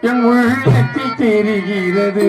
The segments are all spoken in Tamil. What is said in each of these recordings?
என் உள்ளத்தில் தெரிகிறது.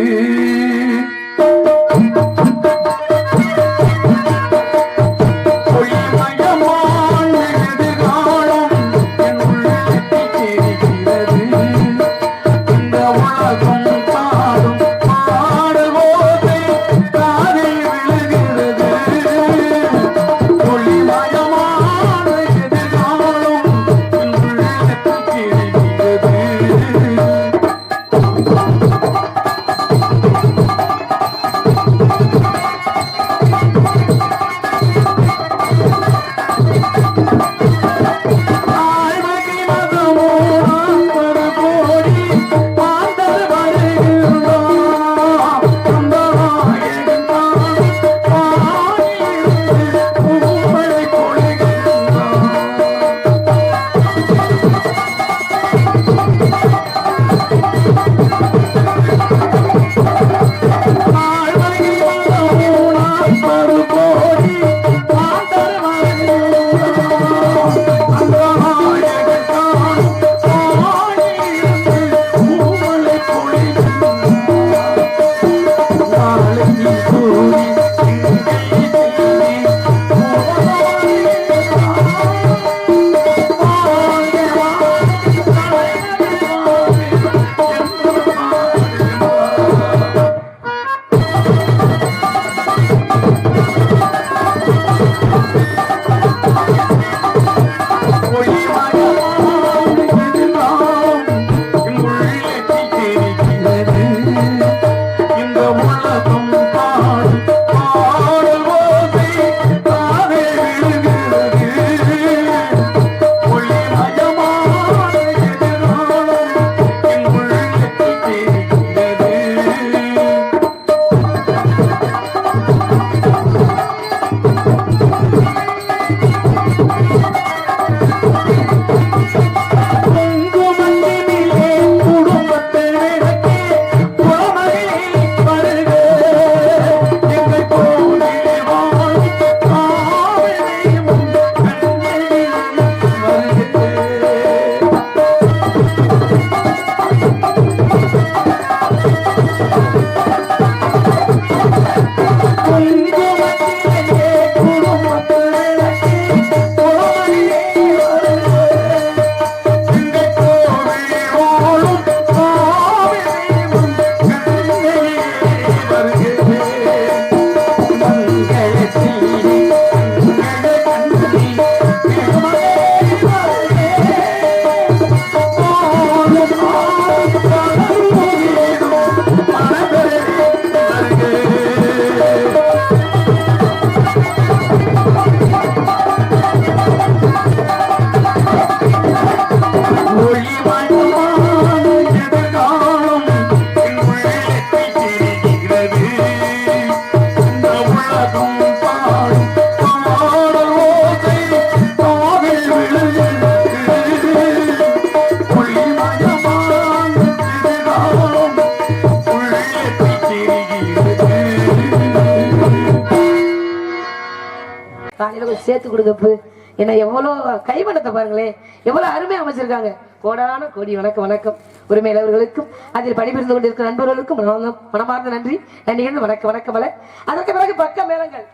சேர்த்து கொடுங்கப்பு. என்ன எவ்வளவு கைவண்ணத்தை பாருங்களேன், எவ்வளவு அருமையா அமைச்சிருக்காங்க. கோடான கோடி வணக்கம் வணக்கம். உரிமையாளர்களுக்கும் அதில் பணிபுரிந்து கொண்டிருக்கிற நண்பர்களுக்கும் மனமார்ந்த நன்றி. நன்றிகள் வணக்கம் வணக்கம். அதற்கு பிறகு பக்க மேளங்கள்.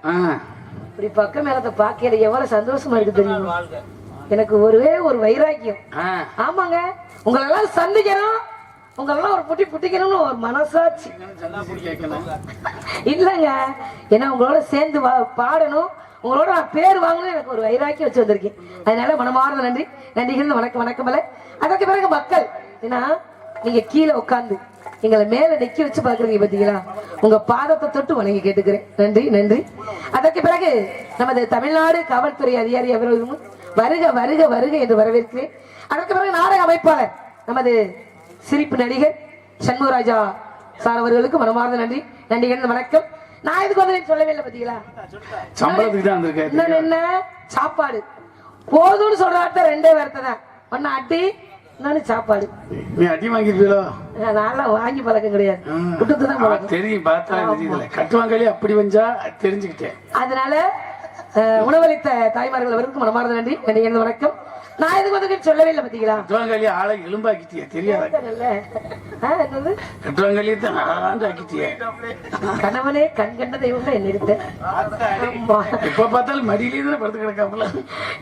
இப்படி பக்க மேளத்தை பார்க்கல எவ்வளவு சந்தோஷமா இருக்கு தெரியுமா? எனக்கு ஒரே ஒரு வைராக்கியம். ஆமாங்க, உங்களெல்லாம் சந்திக்கணும், உங்களெல்லாம் ஒரு புட்டி புட்டிக்கணும்னு ஒரு மனசாட்சி இல்லங்க. ஏன்னா உங்களோட சேர்ந்து பாடணும், உங்களோட நான் பேர் வாங்கணும், எனக்கு ஒரு வைராக்கி வச்சு வந்திருக்கேன். அதனால மனமார்ந்த நன்றி. நன்றிகள் வணக்கம் வணக்கம். அதற்கு பிறகு மக்கள், ஏன்னா நீங்க கீழே உட்கார்ந்து எங்களை மேல நெக்கி வச்சு பாக்குறீங்க பாத்தீங்களா, உங்க பாதத்தை தொட்டு வணங்கி கேட்டுக்கிறேன். நன்றி நன்றி. அதற்கு பிறகு நமது தமிழ்நாடு காவல்துறை அதிகாரி அவர்களும் வருக வருக வருக என்று வரவேற்கிறேன். அதற்கு பிறகு நாடக அமைப்பாளர் நமது சிரிப்பு நடிகர் சண்முகராஜா சார் அவர்களுக்கு மனமார்ந்த நன்றி. நன்றிகள் வணக்கம். நான் இதுக்கு வந்து சொல்லவே இல்லை பாத்தீங்களா, சம்பளத்துக்கு தான் வந்திருக்கேன். என்ன சாப்பாடு போதும்னு சொல்ற வார்த்தை ரெண்டே வார்த்தை தான். ஒன்னு அடி, இன்னொன்னு சாப்பாடு. நீ அடி வாங்கிருப்பீங்களோ? நான் வாங்கி பழக்கம் கிடையாது, குடுத்து தான் பழக்கம். தெரியும், பார்த்தா கட்டுவாங்களே அப்படி வந்தா தெரிஞ்சுக்கிட்டேன். அதனால உணவளித்த தாய்மார்கள் அவருக்கு மனமார்ந்த நன்றி. நன்றி வணக்கம். நான் எதுக்கு வந்து சொல்லவே இல்லை பாத்தீங்களா? கட்டுவாங்காலியை ஆளை எலும்பாக்கிட்டிய தெரியாத என்னது கட்டுவாங்காலியை தான் ஆக்கிட்டிய. கணவனே கண் கண்ட தெய்வம் என்ன எடுத்த எப்ப பார்த்தாலும் மடியிலே தானே படுத்து கிடக்காப்புல.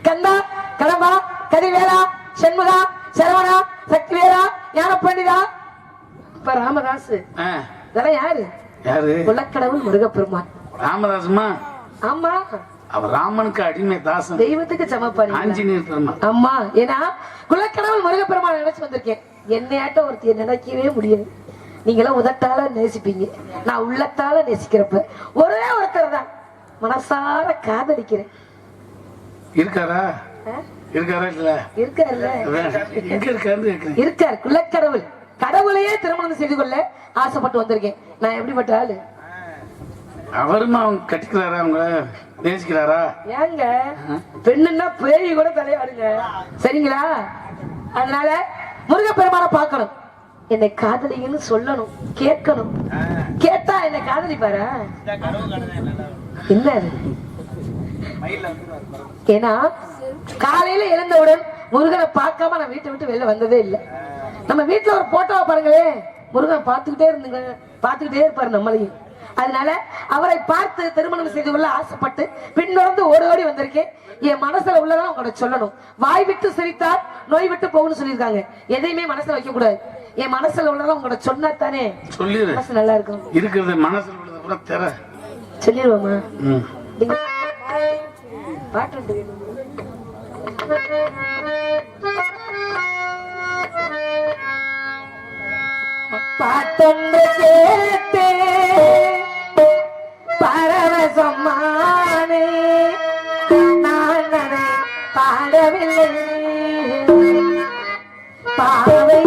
கந்தா கடம்பா கதிர்வேலா சண்முகா சரவணா சக்திவேலா ஞான பண்டிதா இப்ப ராமதாசு இதெல்லாம் யாரு? யாரு? குலக்கடவுள் முருகப்பெருமான். ராமதாசுமா? ஆமா, அவர் ராமனுக்கு அடிமை தாசன், தெய்வத்துக்கு சமப்பாரு ஆஞ்சநேயர் பெருமான். ஆமா, ஏன்னா குலக்கடவுள் முருகப்பெருமான் நினைச்சு வந்திருக்கேன். என்னையாட்ட ஒருத்திய நினைக்கவே முடியாது. நீங்களாம் உதட்டால நேசிப்பீங்க, நான் உள்ளத்தால நேசிக்கிறப்ப ஒரே ஒருத்தர் தான் மனசார காதலிக்கிறேன். இருக்காரா? இருக்காரா? இல்ல இருக்காருல்ல? எங்க இருக்காரு? இருக்காரு. குலக்கடவுள் கடவுளையே திருமணம் செய்து கொள்ள ஆசைப்பட்டு வந்திருக்கேன். நான் எப்படிப்பட்ட ஆளு? அவருமா அவங்க கட்டிக்கிறாரா? அவங்க நேசிக்கிறாரா? ஏங்க பெண்ணுன்னா பேய் கூட தலையாடுங்க, சரிங்களா? அதனால முருகப்பெருமான பார்க்கணும், என்னை காதலிங்கன்னு சொல்லணும், கேட்கணும். கேட்டா என்னை காதலிப்பாரு. என்ன ஏன்னா காலையில எழுந்தவுடன் முருகனை பார்க்காம நான் வீட்டை விட்டு வெளில வந்ததே இல்லை. நம்ம வீட்டுல ஒரு போட்டோவை பாருங்களே, முருகன் பார்த்துக்கிட்டே இருந்துங்க, பார்த்துக்கிட்டே இருப்பாரு நம்மளையும். அதனால அவரை பார்த்து திருமணம் செய்து கொள்ள ஆசைப்பட்டு பின்தொடர்ந்து ஓடி ஓடி வந்திருக்கேன். என் மனசுல உள்ளதான் உங்களோட சொல்லணும். வாய் விட்டு சிரித்தால் நோய் விட்டு போகும்னு சொல்லியிருக்காங்க. எதையுமே மனசுல வைக்க கூடாது. என் மனசுல உள்ளதான் உங்களோட சொன்னா தானே மனசு நல்லா இருக்கும். இருக்கிறது மனசுல உள்ளது கூட தெர சொல்லிடுவோமா? பாட்டு பாட்டொன்று கேட்டே பரவசம்மானே, நான் அதை பாடவில்லை பாவை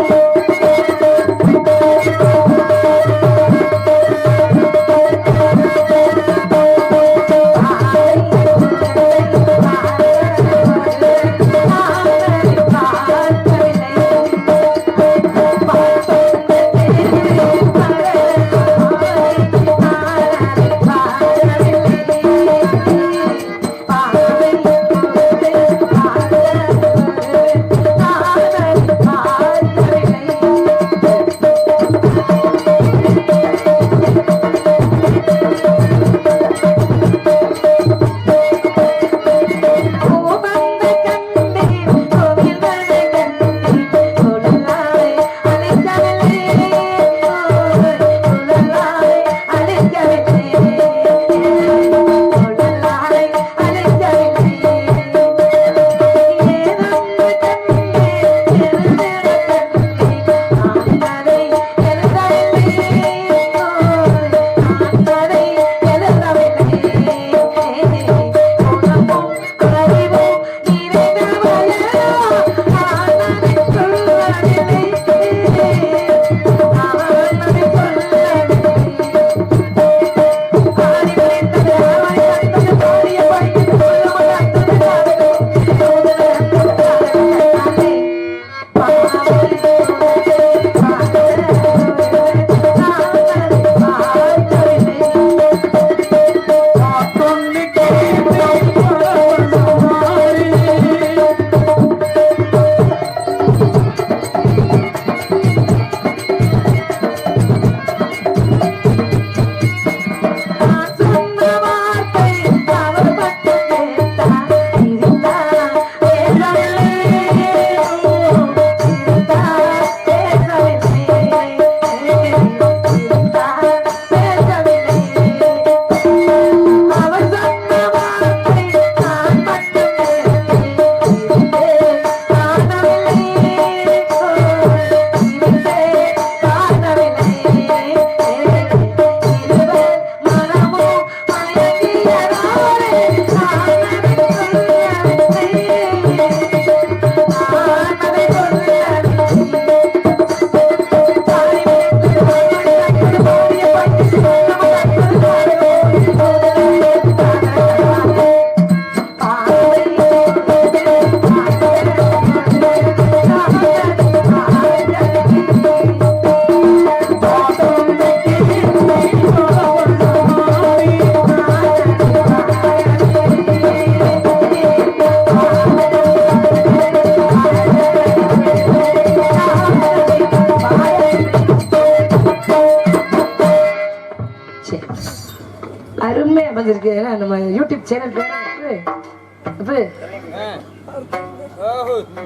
அமைஞ்சிருக்கு. ஏன்னா நம்ம யூடியூப் சேனல் பேர்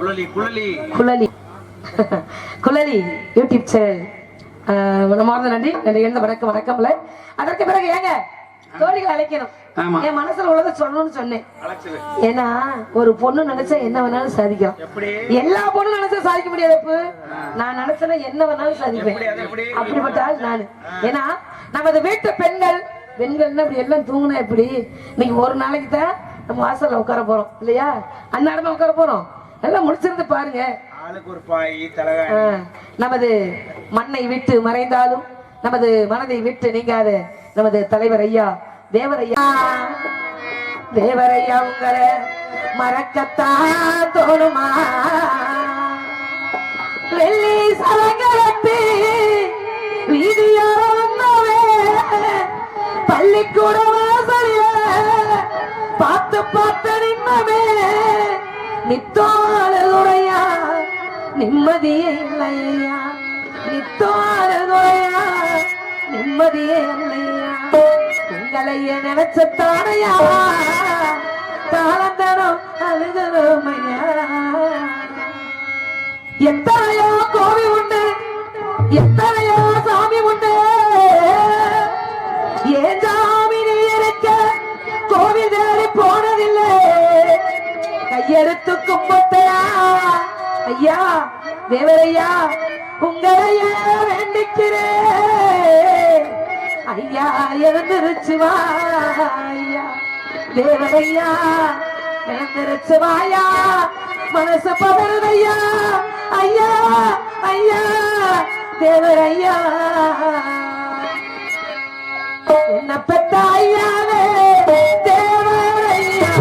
குழலி குழலி யூடியூப் சேனல். மனமார்ந்த நன்றி. நன்றி எழுந்த வணக்கம் வணக்கம்ல. அதற்கு பிறகு ஏங்க தோழிகள் அழைக்கணும். என் மனசுல உள்ளதை சொல்லணும்னு சொன்னேன். ஏன்னா ஒரு பொண்ணு நினைச்சா என்ன வேணாலும் சாதிக்கலாம். எல்லா பொண்ணும் நினைச்சா சாதிக்க முடியாது. நான் நினைச்சேன்னா என்ன வேணாலும் சாதிப்பேன். அப்படிப்பட்ட ஆள் நானு. ஏன்னா நமது வீட்டு பெண்கள் அப்படி எல்லாம் தூங்கினா எப்படி? இன்னைக்கு ஒரு நாளைக்கு தான் நம்ம வாசல்ல உட்கார போறோம் இல்லையா? அந்நேரமா உட்கார போறோம். எல்லாம் முடிச்சிருந்து பாருங்க. நமது மண்ணை விட்டு மறைந்தாலும் நமது மனதை விட்டு நீங்காத நமது தலைவர் ஐயா தேவரையா உங்களை மறக்கத்தான் தோணுமா? வெள்ளி சரங்கலத்து வீதியோரவே பள்ளிக்கூட வாசலில பார்த்து நின்னமே நித்தோரையா நிம்மதியே இல்லையா? நித்தோரையா நிம்மதியே இல்லையா? உங்களையே நினைச்சத்தானையா தாளந்தனம் அழுதமையா? எத்தனையோ கோவி உண்டு, எத்தனையோ சாமி உண்டு. ஏன் சாமி நீ இருக்க கோவில் தேடி போனதில்லை? கையெடுத்து கும்பிட்டையா ஐயா தேவரையா உங்களையே வேண்டிக்கிறேன். ஐயா எழுந்திருச்சு வாயா தேவரையா எழுந்திருச்சு வாயா மனசு பதறுதையா ஐயா ஐயா தேவரையா என்ன பெத்த ஐயாவே தேவரையா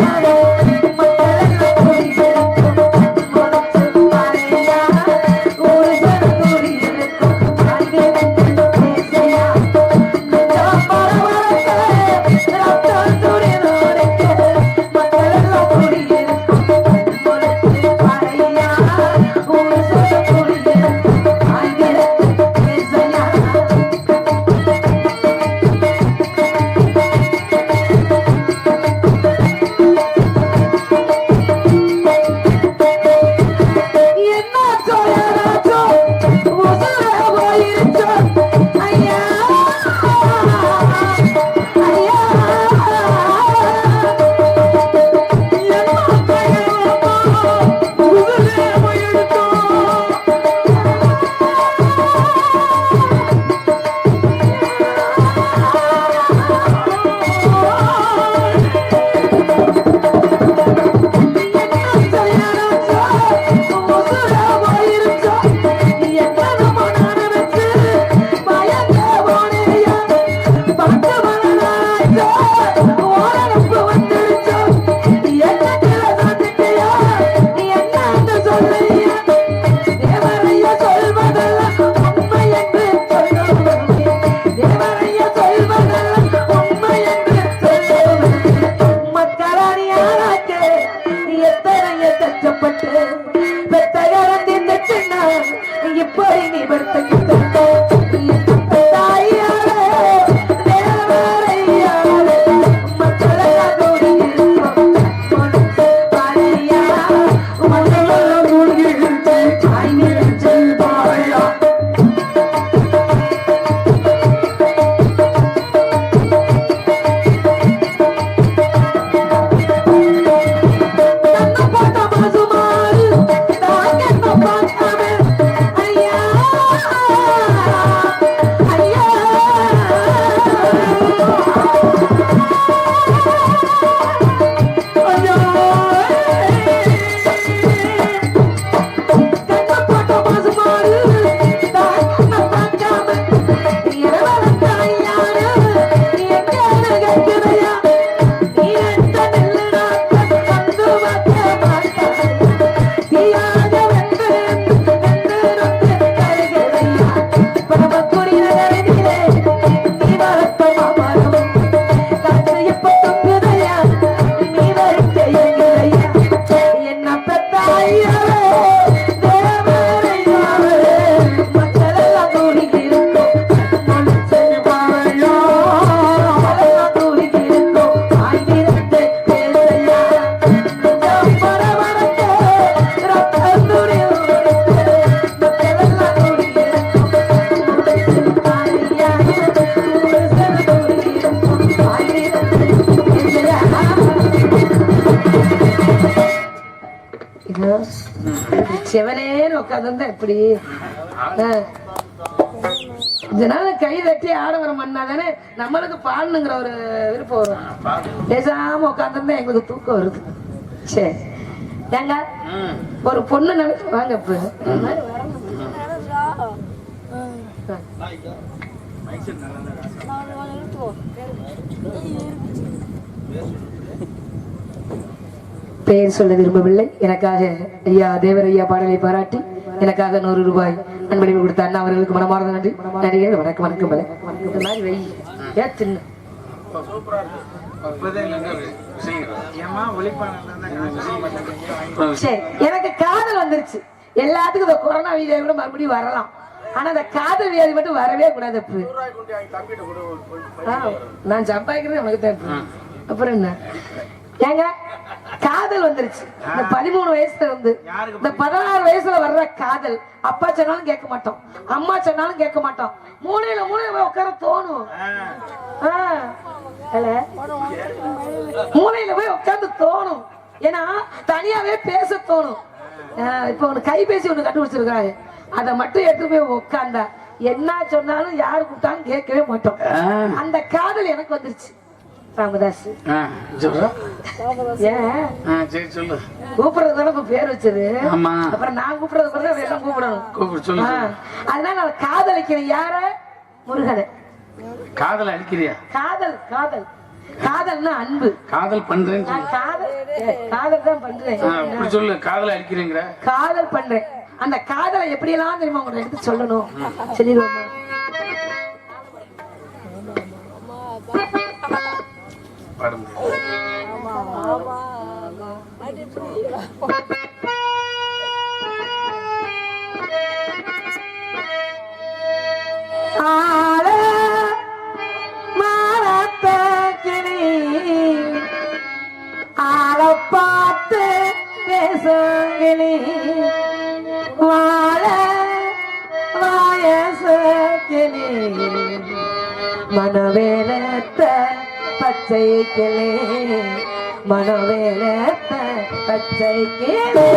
செவனேன்னு உட்காந்துருந்தா எப்படி இதனால கை தட்டி ஆடவரம் பண்ணா தானே நம்மளுக்கு பாடணுங்கிற ஒரு விருப்பம் வரும். பேசாம உட்காந்துருந்தா எங்களுக்கு தூக்கம் வருது. சரி ஏங்க ஒரு பொண்ணு நினைச்சு வாங்க இப்ப பெயர் சொல்ல விரும்பவில்லை. எனக்காக ஐயா தேவர் ஐயா பாடலை பாராட்டி எனக்காக 100 ரூபாய் அன்பளிப்பு கொடுத்த அண்ணா அவர்களுக்கு மனமார்ந்த நன்றி. நடிகை வணக்கம் வணக்கம் பல இந்த மாதிரி வை ஏன் சின்ன சரி. எனக்கு காதல் வந்துருச்சு. எல்லாத்துக்கும் இந்த கொரோனா வியாதி கூட மறுபடியும் வரலாம். ஆனா அந்த காதல் வியாதி மட்டும் வரவே கூடாது. நான் சம்பாதிக்கிறது உனக்கு தான். அப்புறம் என்ன ஏங்க காதல் வந்துருச்சு. இந்த 13 வயசுல இருந்து இந்த 16 வயசுல வர்ற காதல் அப்பா சொன்னாலும் கேட்க மாட்டோம், அம்மா சொன்னாலும் கேட்க மாட்டோம். மூலையில போய் உட்கார தோணும். மூலையில போய் உட்கார்ந்து தோணும். ஏன்னா தனியாவே பேச தோணும். இப்ப ஒண்ணு கைபேசி ஒண்ணு கண்டுபிடிச்சிருக்காங்க. அதை மட்டும் எடுத்து போய் உட்கார்ந்தா என்ன சொன்னாலும் யாரு கூப்பிட்டாலும் கேட்கவே மாட்டோம். அந்த காதல் எனக்கு வந்துருச்சு. ராமதாஸ் கூப்பிடுறதுக்கு பேர் வச்சது. அப்புறம் நான் கூப்பிடுறது கூப்பிடணும். அதனால காதலிக்கிறேன். யார? முருகனை. காதல் அழிக்கிறியா? காதல் காதல் காதல்னா அன்பு. காதல் பண்றேன். காதல் தான் பண்றேன். சொல்லு. காதல் அழிக்கிறேங்கிற? காதல் பண்றேன். அந்த காதலை எப்படி எல்லாம் தெரியுமா உங்களை எடுத்து சொல்லணும். சொல்லிடுவோமா? பார்த்து பேசுங்களே வாழ வாயசங்களே மனவேலத்த பச்சை கிளே மனவேலத்த பச்சை கிளே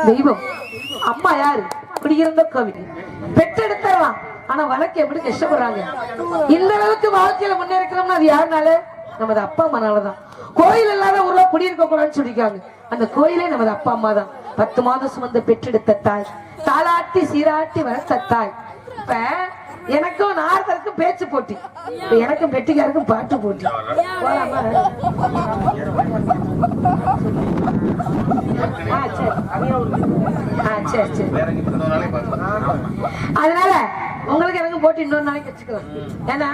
தெய்வம். அம்மா யாரு? குடியிருந்த கோவில். பெற்றெடுத்தரலாம், ஆனா வழக்கு எப்படி கஷ்டப்படுறாங்க. இந்த அளவுக்கு வாழ்க்கையில முன்னேறணும்னா அது யாருனால? நமது அப்பா அம்மானாலதான். கோயில் இல்லாத ஊர்ல குடியிருக்க கூடாதுன்னு சொல்லிருக்காங்க. அந்த கோயிலே நமது அப்பா அம்மா தான். 10 மாதம் சுமந்து பெற்றெடுத்த தாய், தாளாட்டி சீராட்டி வளர்த்த தாய். இப்ப எனக்கும் நாரதருக்கும் பேச்சு போட்டி, இப்ப எனக்கும் பெட்டிக்காருக்கும் பாட்டு போட்டி. போலாமா? சரி சரி. அதனால உங்களுக்கு எனக்கு போட்டு இன்னொரு நாளைக்கு வச்சுக்கலாம். ஏன்னா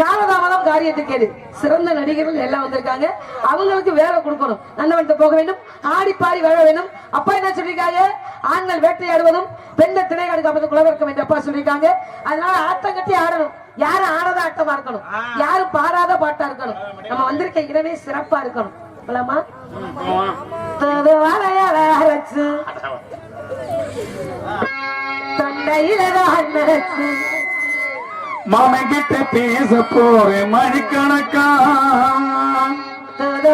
காலதாமதம் காரியத்துக்கு சிறந்த நடிகர்கள் எல்லாம் வந்திருக்காங்க. அவங்களுக்கு வேலை கொடுக்கணும், நந்தவனத்தை போக வேண்டும், ஆடி பாடி வாழ வேண்டும். அப்பா என்ன சொல்லிருக்காங்க? ஆண்கள் வேட்டையாடுவதும் பெண்கள் திணைகாடு காப்பது குலவர்க்கம் என்று அப்பா சொல்லியிருக்காங்க. அதனால ஆட்டம் கட்டி ஆடணும். யாரும் ஆடாத ஆட்டமா இருக்கணும், யாரும் பாடாத பாட்டா இருக்கணும். நம்ம வந்திருக்க இடமே சிறப்பா இருக்கணும். போலாமா? மாமன் கிட்ட பேச போறேன் மணிக்கணக்கா,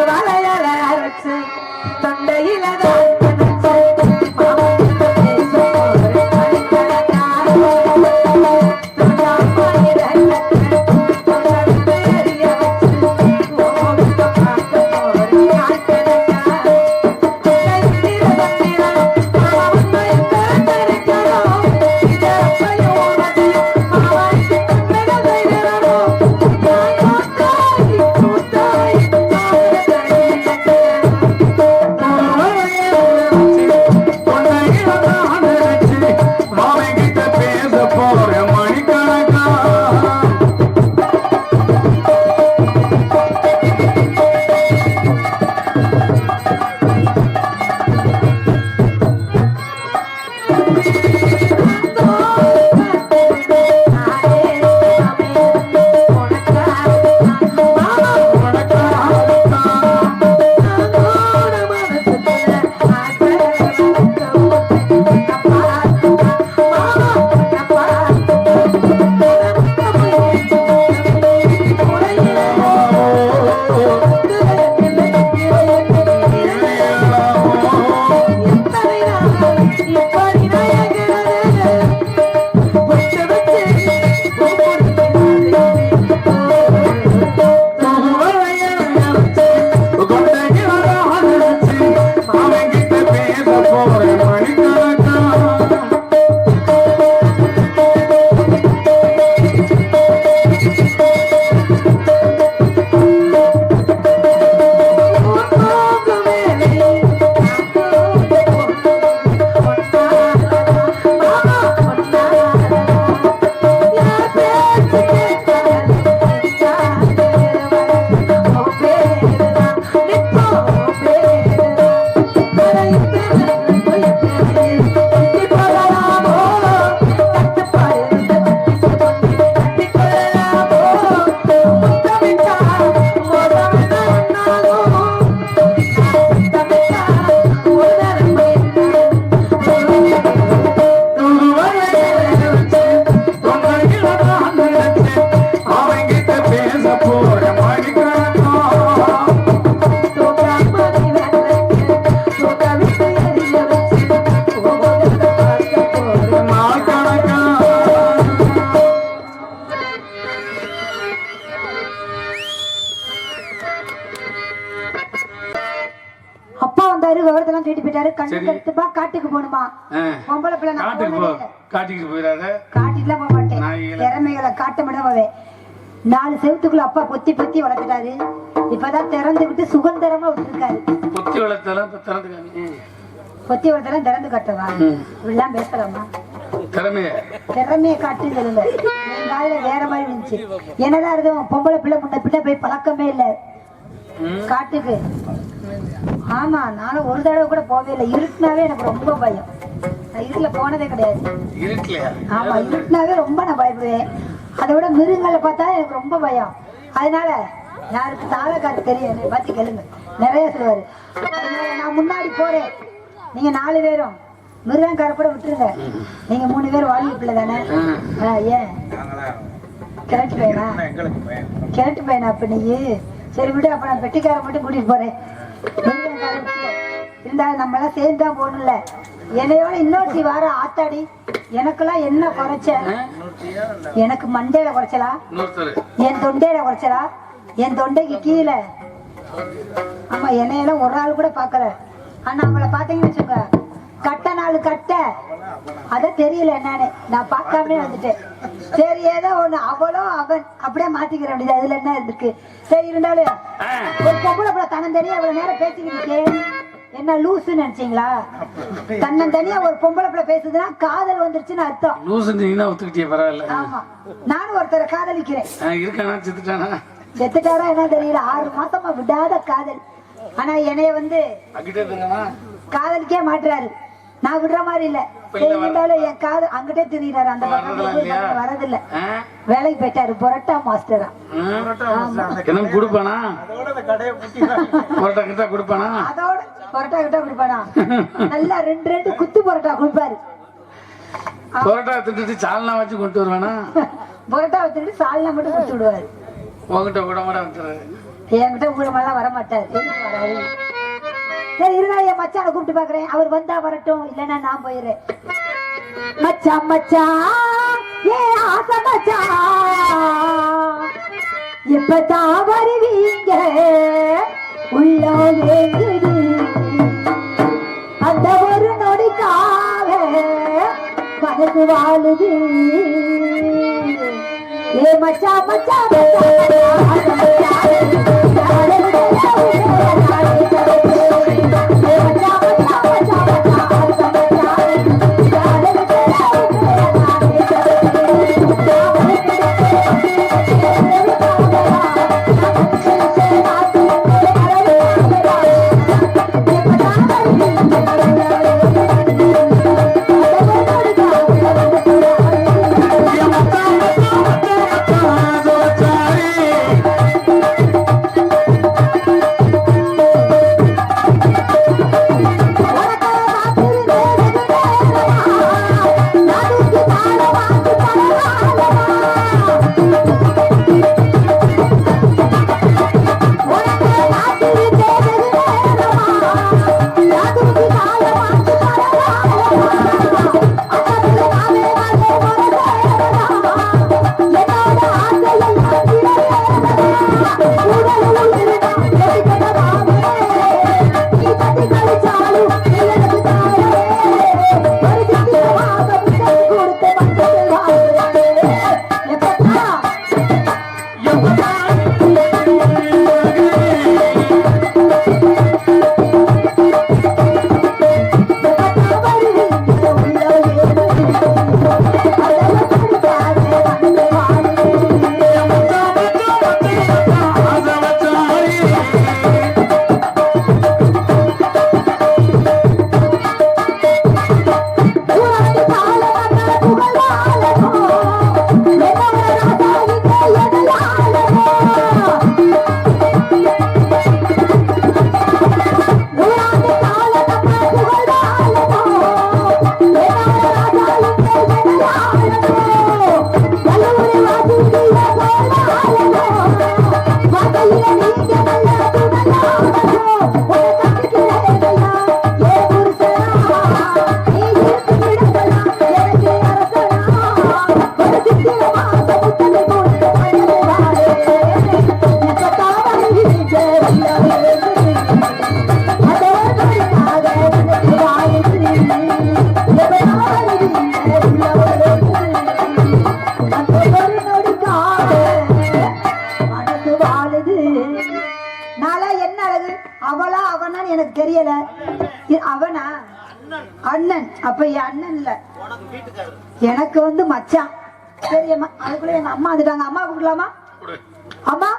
வளையல அரைச்சு தொண்டையில காட்டுக்கு போகணுமா? பொம்பளை பிள்ளை காட்டுக்கு போயிடாத. காட்டிட்டுலாம் போக மாட்டேன். திறமைகளை காட்ட முடியாது. 4 செவத்துக்குள்ள அப்பா பொத்தி பொத்தி வளர்த்துட்டாரு. இப்பதான் திறந்துகிட்டு சுதந்திரமா விட்டுருக்காரு. பொத்தி வளர்த்தலாம் பொத்தி வளர்த்தலாம் திறந்து கட்டவா? இப்படிலாம் பேசலாமா? திறமைய காட்டு சொல்லுங்க. என் காலையில வேற மாதிரி இருந்துச்சு. என்னதான் இருக்கும் பொம்பளை பிள்ளை முன்ன பின்ன போய் பழக்கமே இல்ல காட்டுக்கு. ஆமா, நானும் ஒரு தடவை கூட போவே இல்லை. இருட்டுனாவே எனக்கு ரொம்ப பயம். நான் இருட்டுல போனதே கிடையாது. ஆமா, இருட்டுனாவே ரொம்ப நான் பயப்படுவேன். அதை விட மிருகங்களை பார்த்தா எனக்கு ரொம்ப பயம். அதனால யாருக்கு தாளக்காரு தெரியும், என்னை பார்த்து கேளுங்க, நிறைய சொல்லுவாரு. நான் முன்னாடி போறேன், நீங்க 4 பேரும் மிருகம் கரப்பட விட்டுருங்க. நீங்க 3 பேரும் வாழி பிள்ளை தானே? ஏன் கிழட்டு பையனா? அப்ப நீ சரி விடு. அப்ப நான் பெட்டிக்கார மட்டும் கூட்டிட்டு போறேன். இருந்தாலும் நம்ம எல்லாம் சேர்ந்து தான் போகணும்ல. என்னையோட இன்னொருத்தி வார ஆத்தாடி, எனக்கெல்லாம் என்ன குறைச்ச? எனக்கு மண்டையில குறைச்சலா, என் தொண்டையில குறைச்சலா, என் தொண்டைக்கு கீழே. ஆமா, என்னையெல்லாம் ஒரு ஆள் கூட பாக்கல. ஆனா அவளை பாத்தீங்கன்னு வச்சுங்க, கட்ட நாள் கட்ட அத தெரியல என்னன்னு நான் பார்க்காம வந்துட்டேன். சரி ஏதோ ஒண்ணு, அவளும் அவன் அப்படியே மாத்திக்கிற வேண்டியது, அதுல என்ன இருக்கு? சரி இருந்தாலும் ஒரு பொம்பளை பிள்ளை தனம் தனியா அவ்வளவு நேரம் பேசிக்கிட்டு என்ன லூசுன்னு நினைச்சீங்களா? தன்னன் தனியா ஒரு பொம்பளை பிள்ளை பேசுதுன்னா காதல் வந்துருச்சுன்னு அர்த்தம். ஆமா, நானும் ஒருத்தரை காதலிக்கிறேன். செத்துட்டாரா என்ன தெரியல, 6 மாசமா விடாத காதல். ஆனா என்னைய வந்து காதலிக்கே மாட்டுறாரு. நான் விடுற மாதிரி இல்ல. இருந்தாலும் என் காதல் அங்கிட்டே திரியிறாரு. அந்த பக்கம் வரதில்ல. வேலைக்கு போயிட்டாரு, பொரோட்டா மாஸ்டரா. அதோட பொரோட்டா கிட்ட கொடுப்பானா, நல்லா 2 குத்து பொரோட்டா கொடுப்பாரு. பொரோட்டா திட்டு சால்னா வச்சு கொண்டு வருவானா? பொரோட்டா வச்சுட்டு சால்னா மட்டும் கொடுத்து விடுவாரு. உங்ககிட்ட கூட வந்துடுறாரு. என்கிட்ட கூடமெல்லாம் வர மாட்டாரு. சரி இருந்தா என் மச்சான கூப்பிட்டு பாக்குறேன். அவர் வந்தா வரட்டும், இல்லன்னா நான் போயிடுறேன். மச்சான் மச்சான் ஏ ஆசை மச்சான், எப்பதான் வருவீங்க? உள்ள ஏங்குது அந்த ஒரு நொடிக்காக மனசு வாழுது. ஏ மச்சான் மச்சான் எனக்கு வந்து மச்சான். சரி அம்மா, அதுக்குள்ள எங்க அம்மா வந்துட்டாங்க. அம்மா கூப்பிடலாமா? அம்மா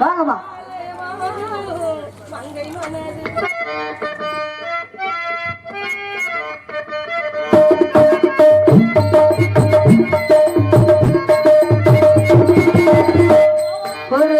வாங்கம்மா. ஒரு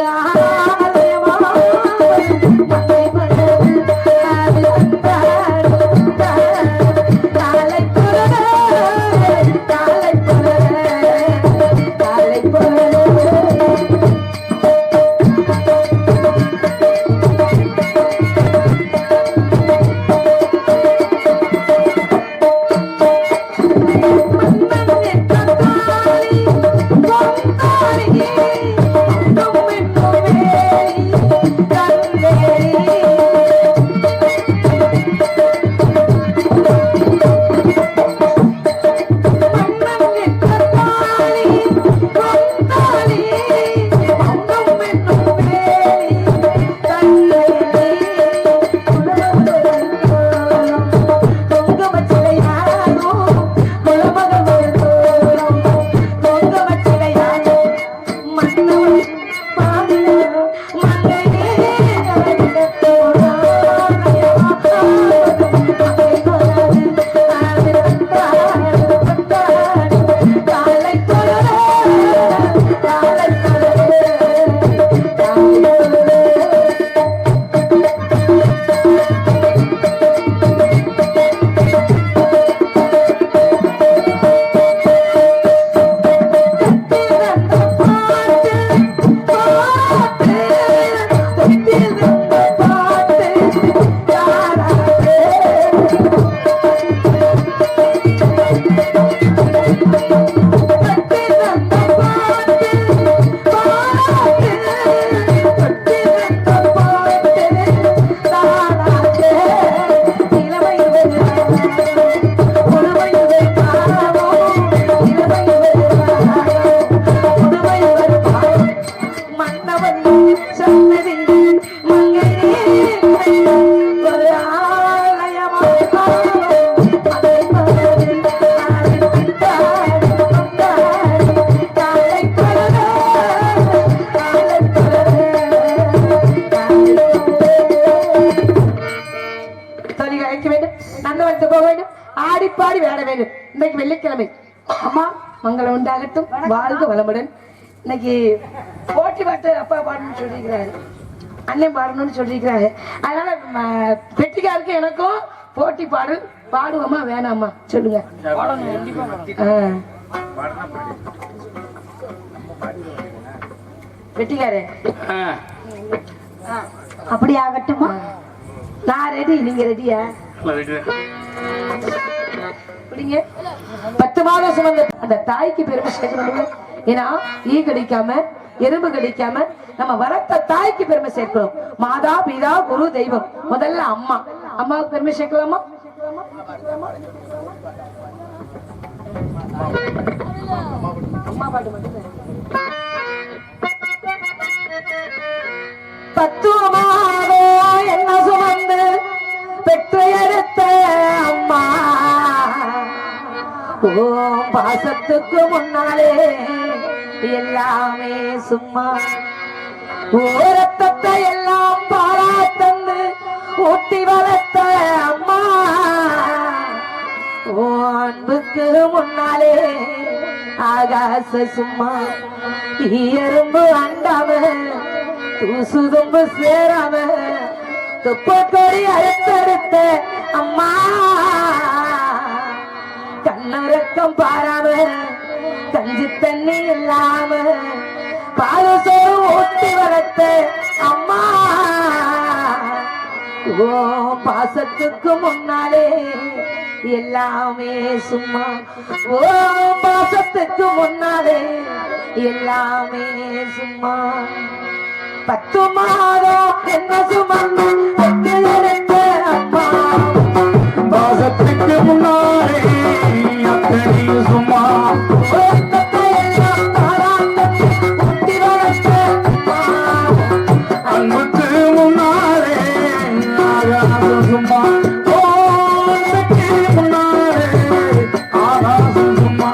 வந்து சொன்னது மங்களே ஒரு ஆலயமாய் அதை மனதில் போக வேண்டும், ஆடிப்பாடி விளையாட வேண்டும். இன்னைக்கு வெள்ளிக்கிழமை. அம்மா மங்களம் உண்டாகட்டும், வாழ்க வளமுடன். இன்னைக்கு போட்டி பாட்டு அப்பா பாடணும்னு சொல்லியிருக்கிறாரு, அண்ணன் பாடணும்னு சொல்லியிருக்கிறாரு. அதனால பெட்டிக்காருக்கு எனக்கும் போட்டி பாடுவோமா வேணாமா சொல்லுங்க. வெட்டிக்காரு அப்படி ஆகட்டுமா? நான் ரெடி, நீங்க ரெடியா? பிடிங்க. 10 மாதம் சுமந்த அந்த தாய்க்கு பெருமை சேர்க்கணும். ஏன்னா ஈ கடிக்காம எறும்பு கடிக்காம நம்ம வளர்த்த தாய்க்கு பெருமை சேர்க்கணும். மாதா பிதா குரு தெய்வம், முதல்ல அம்மா. அம்மாவுக்கு பெருமை சேர்க்கலாமா? அம்மா பாட்டு மட்டும் 10 மாதம் என்ன சுமந்து பெற்று எடுத்த அம்மா ஓ பாசத்துக்கு முன்னாலே எல்லாமே சும்மா. ஓரத்தத்தை எல்லாம் பாரா தந்து ஊட்டி வளர்த்த அம்மா ஓ அன்புக்கு முன்னாலே ஆகாச சும்மா. எறும்பு அண்டாம தூசுதும்பு சேராம துப்பக்கொடி அறுத்தெடுத்த அம்மா கண்ணரக்கம் பாராம கஞ்சி தண்ணி இல்லாம பால் சோறு ஊட்டி வளர்த்த அம்மா ஓ பாசத்துக்கு முன்னாலே எல்லாமே சும்மா. ஓ பாசத்துக்கு முன்னாலே எல்லாமே சும்மா. 10 மாதம் என்ன சுமந்து எடுத்த அம்மா பாசத்துக்கு முன்னாலே அத்தனையும் சும்மா. அன்புக்கு முன்னாலே ஆகாசம் சும்மா. ஓசைக்கு முன்னாலே ஆகாசம் சும்மா.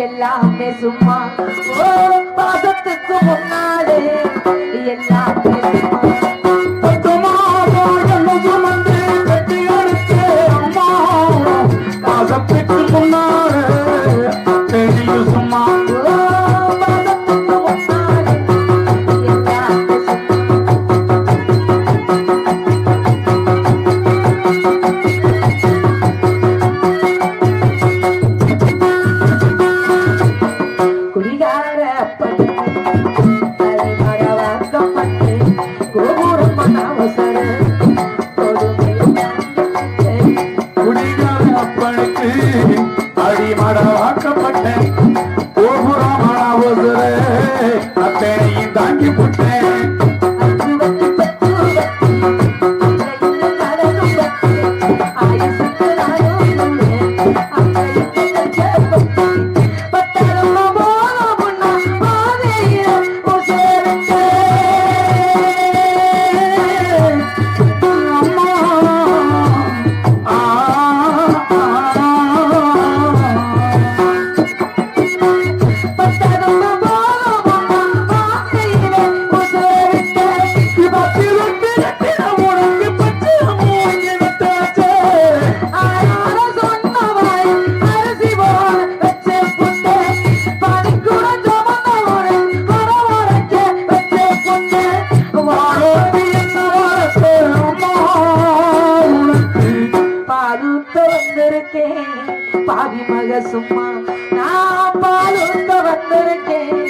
எல்லாமே சும்மா. ஓ பாசத்துக்கு முன்னாலே எல்லாமே சும்மா. 10 மாதம் என்ன சுமந்து பெற்று எடுத்த அம்மா பாசத்துக்கு முன்னாலே அத்தனையும் சும்மா. ஓ பாசத்துக்கு முன்னாலே எல்லாமே குடிகார அப்பன் மரவாக்கப்பட்டு கோபுரம் அவசர குடிகார அப்பனுக்கு அடிமடவாக்கப்பட்டேன். கோபுரம் அவசர அத்தனையும் தாங்கி போட்டேன். ஆயுசுக்கு நானும் சும்மா நான் பால் உங்க வந்திருக்கேன்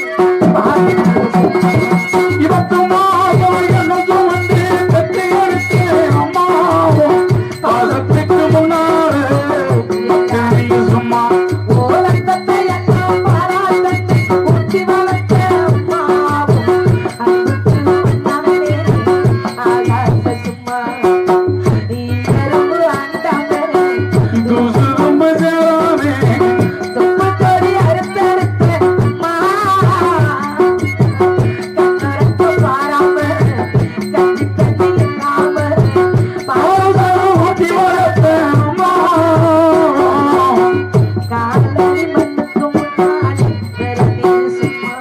பாருங்க சும்மா இவத்து மாதம் எனக்கு வந்து பெற்று எடுத்து அம்மாவும் பாதத்துக்கு முன்னாரு நீங்க சும்மா ஓலத்தத்தை எல்லாம் பாராட்டத்தை ஊற்றி வளர்த்த அம்மாவும் அன்புக்கு வந்தாலே ஆகாச சும்மா நீ எறும்பு அண்டாமலே தூசு ரொம்ப சேராமே துப்பத்தோடி அறுத்தறுத்த அம்மா கண்ணரத்து பாராம கட்டி கட்டி இல்லாம பாரதம் ஊட்டி வளர்த்த அம்மா காலடி மண்ணுக்கு முன்னாடி வெறுநீர் சும்மா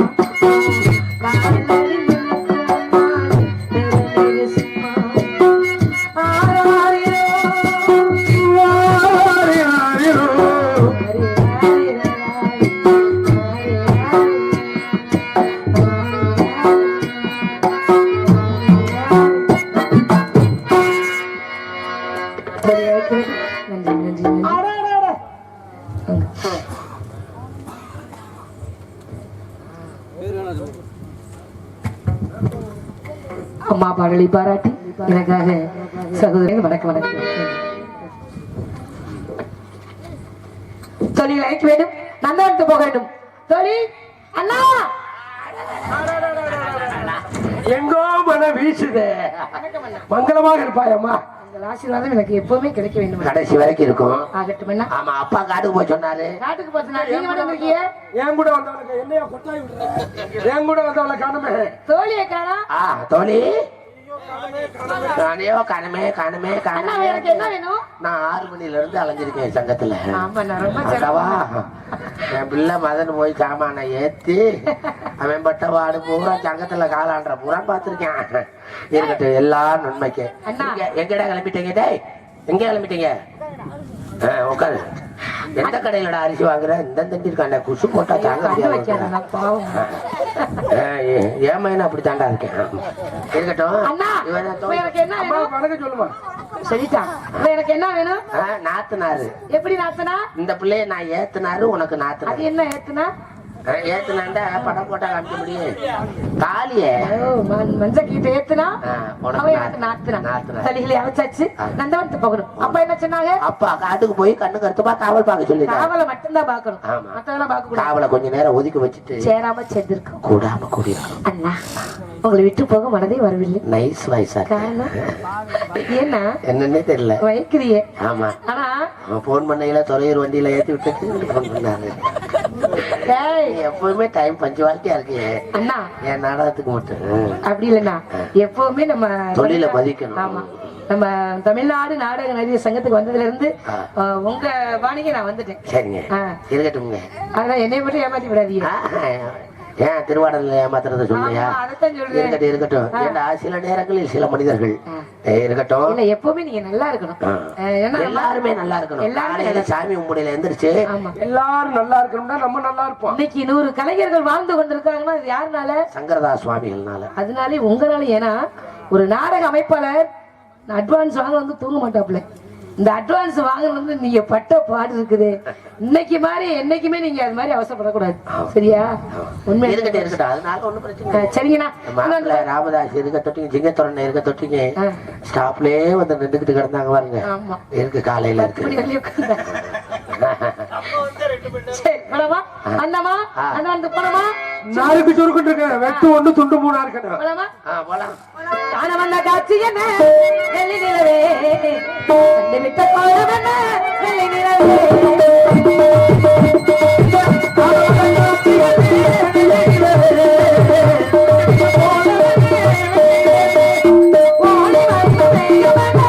காலடி மண்ணுக்கு முன்னாடி வெறுநீர் சும்மா ஆராரிரோ ஆரிராரிரோ. நன்றி நன்றி நன்றி அம்மா பாடலை பாராட்டி எனக்காக சகோதரன் வணக்கம் வணக்கம் தொழில் அழைக்க வேண்டும் நந்தவனத்து போக வேண்டும் தொழில் அண்ணா எங்கோ மன வீசுதே மங்களமாக இருப்பாயம்மா உங்கள் ஆசீர்வாதம் எனக்கு எப்பவுமே கிடைக்க வேண்டும் கடைசி வரைக்கும் இருக்கும். ஆகட்டும் என்ன ஆமா, அப்பா காட்டுக்கு போய் சொன்னாரு. காட்டுக்கு போச்சுனா நீங்க மட்டும் வந்திருக்கீங்க என் கூட வந்தவளுக்கு என்னையா கொட்டாய் விடுற என் கூட வந்தவளை காணுமே தோழியை காணா தோழி நானே காணுமே காணுமே அண்ணா காணுமே. எனக்கு என்ன வேணும் நான் 6 மணில இருந்து அலைஞ்சிருக்கேன் சங்கத்துல. ஆமா நான் ரொம்ப அக்கவா என் பிள்ளை மதன் போய் சாமான ஏத்தி அவன் பட்ட வாடு பூரா சங்கத்துல காலான்ற பூரா பாத்திருக்கேன். இருக்கட்டும், எல்லாம் நன்மைக்கு. அண்ணா. எங்கடா கிளம்பிட்டீங்க? டேய் எங்க கிளம்பிட்டீங்க? உட்காரு. எந்த கடையிலடா அரிசி வாங்குற? இந்த தண்டி இருக்காண்ட குசு போட்டா தாங்க கண்டு முடியாது. வைக்காதண்ணா, பாவம். ஏமையினா அப்படி தாண்டா இருக்கேன். இருக்கட்டும். அண்ணா இவன் இப்ப எனக்கு என்ன அம்மா வேணும் வணக்கம் சொல்லுமா சரிதான் இப்ப எனக்கு என்ன வேணும் நாத்துனாரு. எப்படி நாத்தனா இந்த பிள்ளைய நான் ஏத்துனாரு, உனக்கு அது நாத்துனாரு. என்ன ஏத்துனா ஏத்துனாண்டா படம் போட்டா காமிக்க முடியும். தாலிய மஞ்ச கீட்ட ஏத்துனா உனக்கு அவன் எனக்கு நாத்துனா நாத்துனா. தலைகளை அமைச்சாச்சு நந்தவனத்து போகணும் அப்ப என்ன சொன்னாங்க அப்பா காட்டுக்கு போய் கண்ணு கருத்துப்பா காவல் பார்க்க சொல்லிட்டாங்க. காவலை மட்டும்தான் பாக்கணும் ஆமா. மத்தவெல்லாம் பார்க்க கூடாது காவலை கொஞ்ச நேரம் ஒதுக்கி வச்சுட்டு சேராம சேர்ந்திருக்கும் கூடாம கூடியிருக்கும். அண்ணா உங்களை விட்டு போக மனதே வரவில்லை நைஸ் வயசா காரணம் ஏன்னா என்னன்னே தெரியல. வைக்கிறிய ஆமா, ஆனா போன் பண்ணையில துறையூர் வண்டியில ஏத்தி விட்டுட்டு போன் பண்ணாரு. டேய், எப்பவுமே டைம் பஞ்சுவாலிட்டியா இருக்கு அண்ணா என் நாடகத்துக்கு மட்டும். அப்படி இல்லைண்ணா எப்பவுமே நம்ம தொழில மதிக்கணும். ஆமா நம்ம தமிழ்நாடு நாடக நடிகர் சங்கத்துக்கு வந்ததுல இருந்து உங்க வாணிகை நான் வந்துட்டேன். சரிங்க, இருக்கட்டும்ங்க. ஆனா என்னை மட்டும் ஏமாத்தி விடாதீங்க. ஏன் திருவாடல ஏமாத்துறத சொல்லியா? ஆமா, அதைத்தான் சொல்றேன். இருக்கட்டும் இருக்கட்டும். ஏன்னா சில நேரங்களில் சில மனிதர்கள் இருக்கட்டும். இல்ல எப்பவுமே நீங்க நல்லா இருக்கணும். ஏன்னா எல்லாருமே நல்லா இருக்கணும். எல்லாருமே காலையில சாமி கும்பிடையில எந்திரிச்சு ஆமா எல்லாரும் நல்லா இருக்கணும்னா நம்ம நல்லா இருப்போம். இன்னைக்கு 100 கலைஞர்கள் வாழ்ந்து கொண்டிருக்காங்கன்னா அது யாருனால? சங்கரதாஸ் சுவாமிகள்னால. அதனாலே உங்களால. ஏன்னா ஒரு நாடக அமைப்பாளர் அட்வான்ஸ் வாங்க வந்து தூங்க மாட்டாப்புல. இந்த அட்வான்ஸ் வாங்குறது வந்து நீங்க பட்ட பாடு இருக்குது. இன்னைக்கு மாதிரி என்னைக்குமே நீங்க அது மாதிரி அவசரப்படக்கூடாது. சரியா? உண்மை இருக்கட்டும் இருக்கட்டும், அதனால ஒண்ணும் பிரச்சனை இல்லை. சரிங்கண்ணா. மாப்பிள்ள ராமதாஸ் இருக்க தொட்டிங்க, சிங்கத்தொரன் இருக்க தொட்டிங்க, ஸ்டாப்லயே வந்து நின்றுக்கிட்டு கிடந்தாங்க பாருங்க. ஆமா இருக்கு, காலையில இருக்கு. இப்படி வெளிய உட்கார்ந்தா. சரி போலாமா? அண்ணாமா அண்ணா வந்து போலாமா? நாளுக்கு சுருக்கிட்டு இருக்க வெட்டு 1 துண்டு 3 இருக்கட்டும். போலாமா? போலாம். காண வந்த காட்சி என்ன வெள்ளி நிலவே கண்டு விட்ட பாடம் என்ன வெள்ளி நிலவே காண வந்த காட்சி என்ன வெள்ளி நிலவே ஓடி வந்து வெள்ளி நிலவே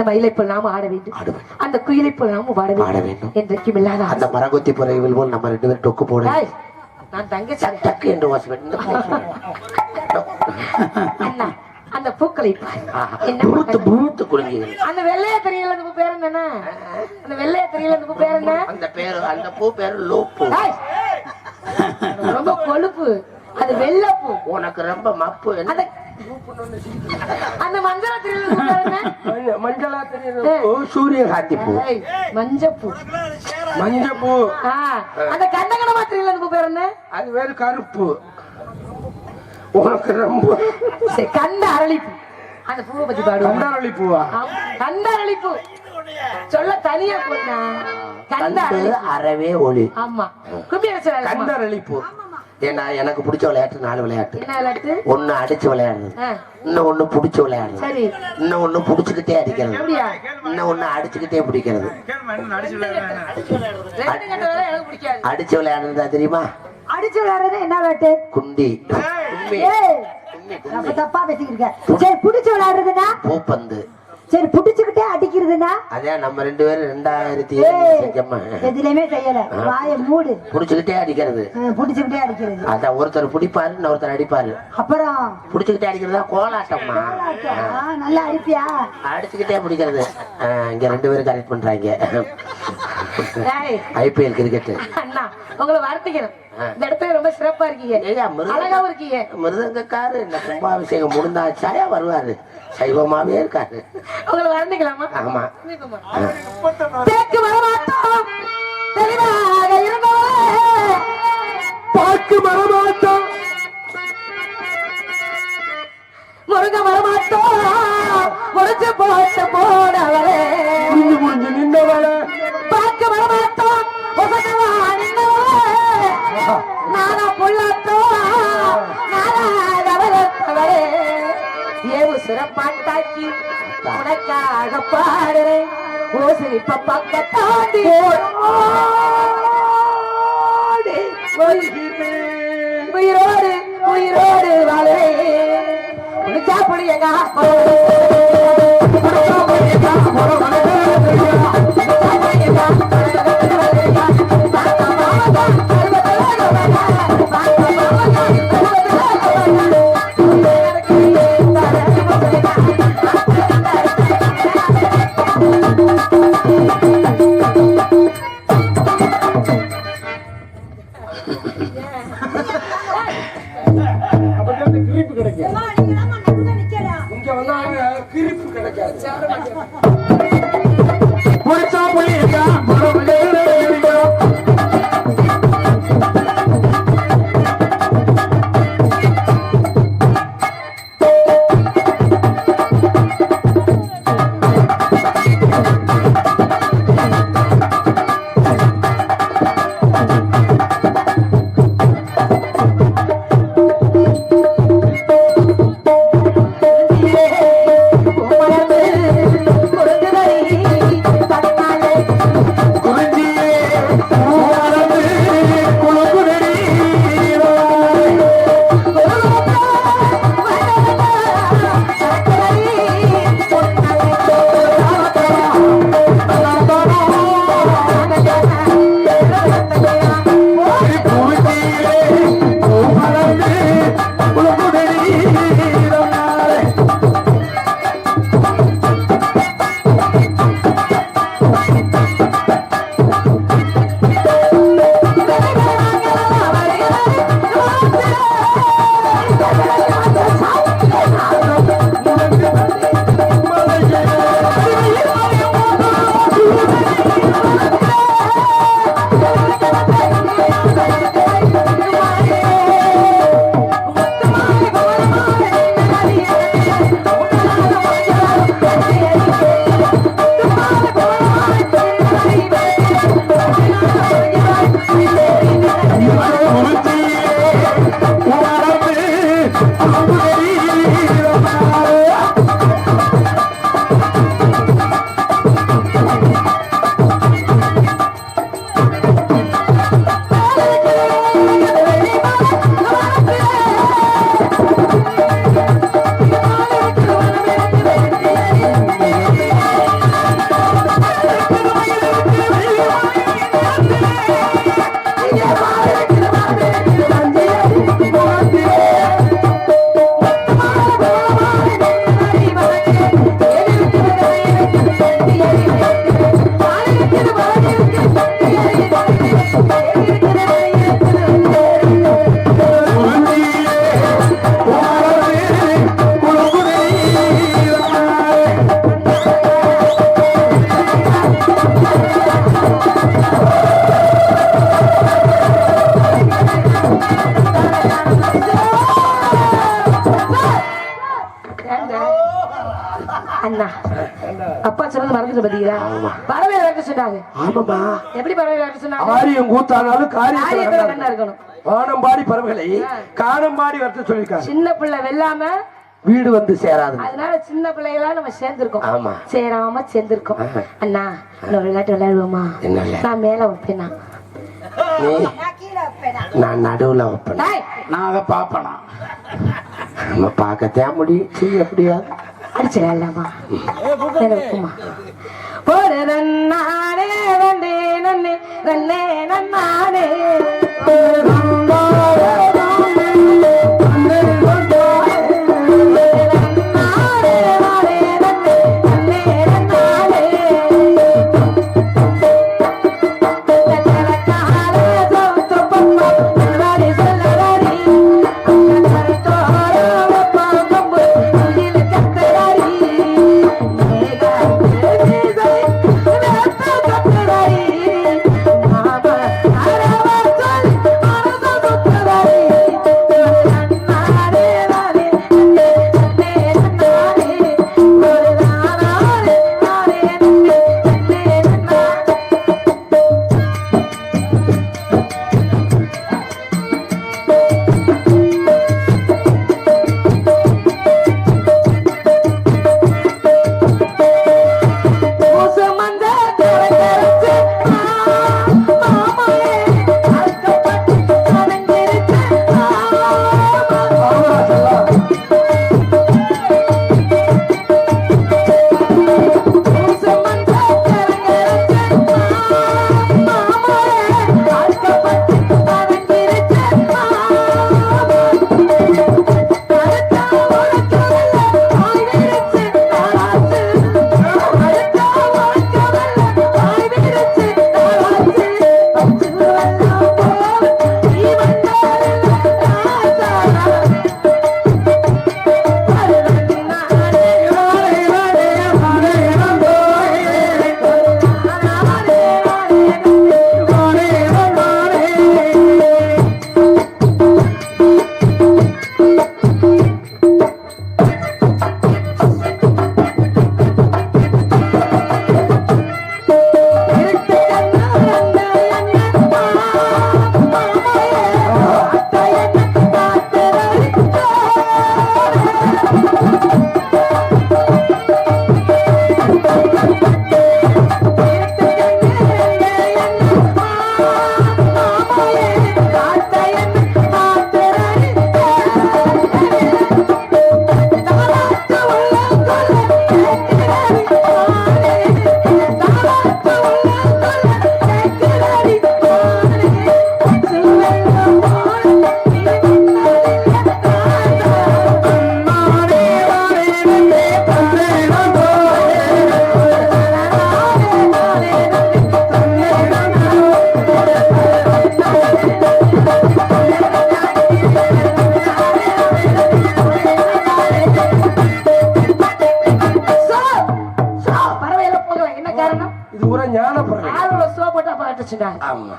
மயிலை போல் நாம ஆட வேண்டும், அந்த குயிலை போல் நாம பாட வேண்டும். என்றைக்கும் இல்லாத அந்த மரங்கொத்தி புறைவில் போல் நம்ம 2 பேரும் டொக்கு போட. நான் தங்கச்சி டக்கு என்று வாசிப்பேன். அண்ணா அந்த பூக்களை அந்த வெள்ளைய தெரியல அந்த பூ பேர் என்ன? அந்த வெள்ளைய தெரியல அந்த பூ பேர் என்ன? அந்த பூ பேரு லோப்பு. ரொம்ப கொழுப்பு, அது வெள்ளை பூ. உனக்கு ரொம்ப மப்பு. அந்த மஞ்சளா தெரியல பூ பேர் என்ன? மஞ்சளா தெரியல சூரியகாந்தி பூ. மஞ்சப்பூ. மஞ்சப்பூ. அந்த கண்டகணமா தெரியல அந்த பூ பேர் என்ன? அது வேறு கருப்பு. உனக்கு ரொம்ப கண்ட அரளிப்பூ. அந்த பூவை பத்தி பாடு. கண்ட அரளிப்பூவா? கண்ட அரளிப்பூ சொல்ல தனியா போனா கண்ட அறவே ஒளி. ஆமா கும்பி அடிச்ச கண்ட அரளிப்பூ. ஏன்னா எனக்கு பிடிச்ச விளையாட்டு 4 விளையாட்டு. என்ன விளையாட்டு? ஒண்ணு அடிச்சு விளையாடுறது, இன்னும் ஒண்ணு புடிச்சு விளையாடுறது, சரி இன்னும் ஒண்ணு புடிச்சுக்கிட்டே அடிக்கிறது, இன்னும் ஒண்ணு அடிச்சுக்கிட்டே பிடிக்கிறது. அடிச்சு விளையாடுறதா தெரியுமா? அடிச்சு விளையாடுறது என்ன விளையாட்டு? குண்டி. தப்பா பேசிக்கிருக்க. சரி புடிச்சு விளையாடுறதுன்னா பூப்பந்து. சரி புடிச்சுக்கிட்டே அடிக்கிறதுன்னா? அதான் நம்ம 2 பேரும் 2007 செஞ்சோமா. எதுலயுமே செய்யல. வாயை மூடு. புடிச்சுக்கிட்டே அடிக்கிறது. புடிச்சுக்கிட்டே அடிக்கிறது. அதான் ஒருத்தர் பிடிப்பாரு, இன்னொருத்தர் அடிப்பாரு. அப்புறம் புடிச்சுக்கிட்டே அடிக்கிறதா கோலாட்டம்மா. நல்லா அடிப்பியா? அடிச்சுக்கிட்டே பிடிக்கிறது. இங்க 2 பேரும் கரெக்ட் பண்றாங்க. IPL cricket. அண்ணா உங்களை வாழ்த்துக்கிறேன். இந்த இடத்துல ரொம்ப சிறப்பா இருக்கீங்க, அழகாவும் இருக்கீங்க. மிருதங்கக்காரு இந்த கும்பாபிஷேகம் முடிந்தாச்சாயா வருவாரு, சைவமாவே இருக்காரு. உங்களை வாழ்ந்துக்கலாமா? ஆமா. தேக்கு வரமாட்டோம் தெளிவாக இருந்தோம், பாக்கு வரமாட்டோம் முருங்க வரமாட்டோம், முடிச்சு போட்டு போனவரே முடிஞ்சு நின்றவளே, பாக்கு வரமாட்டோம் நானா பொல்லாட்டோம் நானா கவலத்தவரே ஏவு சிறப்பாட்டாக்கி உனக்காக பாடுறேன் ஓசிரிப்ப பக்க தாண்டி உயிரோடு உயிரோடு வாழே புடிச்சா புடியங்க கிரிப்பு கிடைக்கும். இங்க வந்தாங்க கிரிப்பு கிடைக்காது. அண்ணா அப்பா சொன்னது மறந்துட்டு பாத்தீங்களா? பறவை இறக்க சொன்னாங்க. ஆமாமா. எப்படி பறவை இறக்க சொன்னாங்க? ஆரியம் கூத்தானாலும் காரியத்துல கண்ணா இருக்கணும். வானம்பாடி பறவைகளை காணம்பாடி வரத்து சொல்லிருக்காங்க. சின்ன பிள்ளை வெல்லாம வீடு வந்து சேராது. அதனால சின்ன பிள்ளைகளா நம்ம சேர்ந்திருக்கோம். ஆமா. சேராம சேர்ந்திருக்கோம். அண்ணா இன்னொரு விளையாட்டு விளையாடுவோமா? நான் மேல வைப்பேனா? நான் நடுவுல வைப்பேன். நான் அதை பாப்பனா நம்ம பார்க்கத்தான் முடியும். செய்ய முடியாது. அடிச்சிடலாமா? வைப்போமா? ஒரு நன்னானே நன்னே நன்னே நன்னே நன்னானே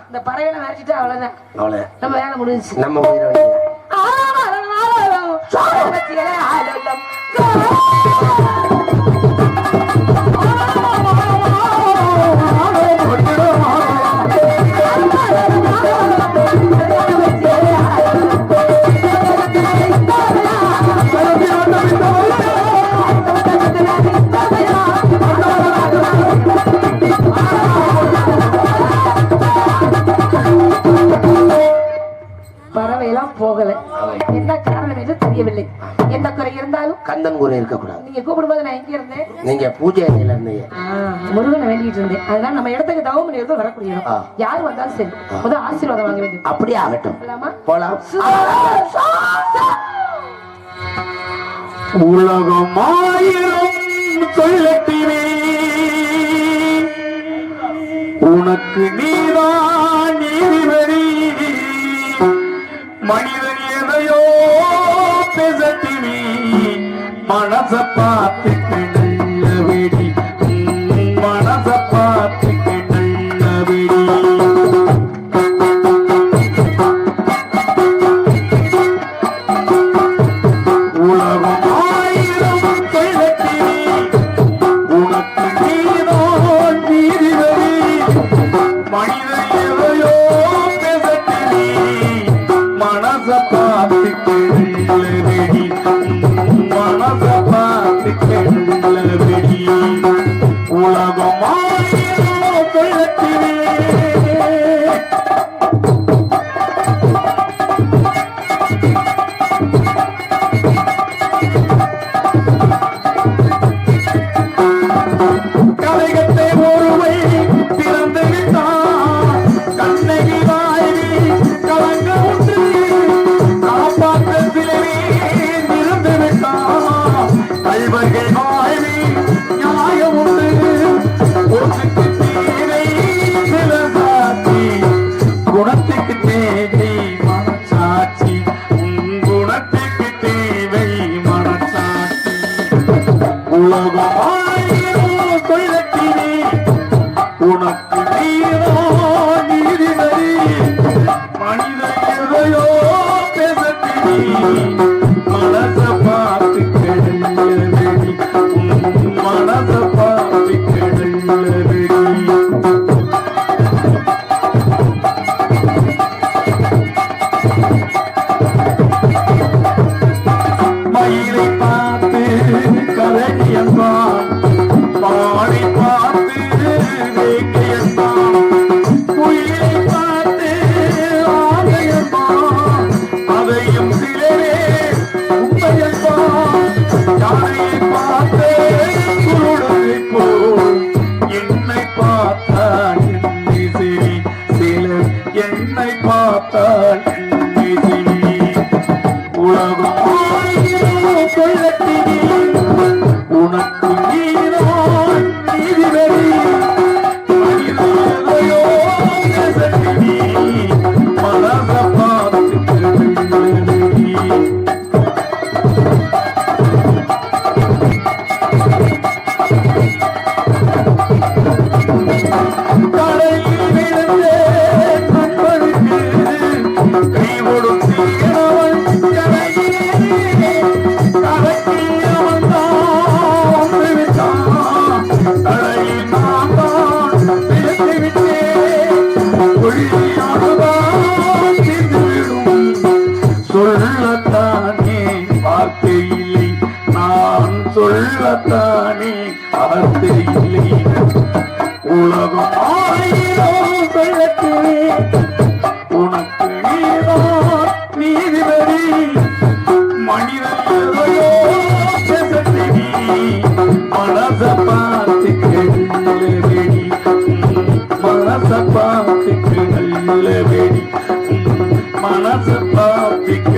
இந்த பறவையில விரட்டிட்டு அவ்வளவுதான். நம்ம வேலை முடிஞ்சிச்சு. நம்ம உயிரை பறவையெல்லாம் போகல. என்ன காரணம் என்று தெரியவில்லை. எந்த குறை இருந்தாலும் கந்தன் குறை இருக்க கூடாது. நீங்க கூப்பிடும்போது நான் எங்க இருந்தேன்? நீங்க பூஜை அறையில இருந்தீங்க. முருகனை வேண்டிட்டு இருந்தேன். அதனால நம்ம இடத்துக்கு தவம் பண்ணி வரக்கூடிய யார் வந்தாலும் சரி முதல் ஆசீர்வாதம் வாங்க வேண்டும். அப்படியே ஆகட்டும். போலாம். உலகம் ஆயிரம் சொல்லட்டினே உனக்கு நீதான் நீதிபதி. மனிதன் எதையோ பேசட்டினே மனச பார்த்துக்கு நல்ல வெடி. மனச பார்த்துக்கு நல்ல சொல்லத்தானே வார்த்தை இல்லை. உலகம் ஆயிரம் சொல்லத்திலே உனக்கு நீதான் நீதிபதி. மனிதன் எதையோ பேசத்தினி மனச பார்த்துக்கு நல்ல வெடி, மனச பார்த்துக்கு நல்ல வெடி, மனச பார்த்துக்கு